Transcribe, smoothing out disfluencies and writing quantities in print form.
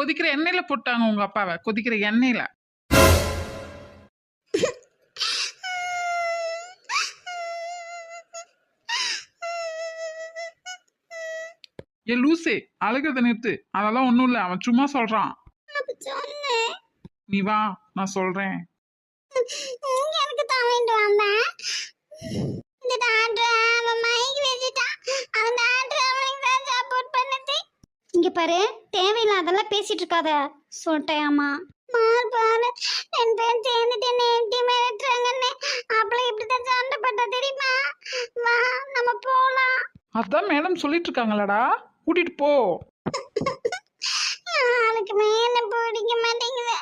கொதிக்கிற எண்ணெயில போட்டாங்க உங்க அப்பாவை, கொதிக்கிற எண்ணெயில. ஏ லூசே, அழுகிறத நிறுத்து. அதெல்லாம் ஒண்ணும் இல்ல, அவன் சும்மா சொல்றான். அப்ப சொன்னேன். நீ வா, நான் சொல்றேன். எனக்கு தான் வேண்டுவாங்க. இந்த டாக்டர் அவன் மயங்கி வச்சுட்டான். அவன் டாக்டர் அவனுக்கு தான் சப்போர்ட் பண்ணுது. இங்க பாரு, தேவையில்லாதெல்லாம் பேசிட்டு இருக்காத சொல்லிட்டேன். மார் பாரு, 2 பேரும் சேர்ந்துட்டு என்ன எப்படி மிரட்டுறாங்கன்னு. அப்பளை இப்படிதான் சண்டை போட்டா தெரியுமா? வா நம்ம போலாம். அதான் மேடம் சொல்லிட்டு இருக்காங்களடா, கூட்டிட்டு போ. யாருக்கு மேல பிடிக்க மாட்டேங்குது.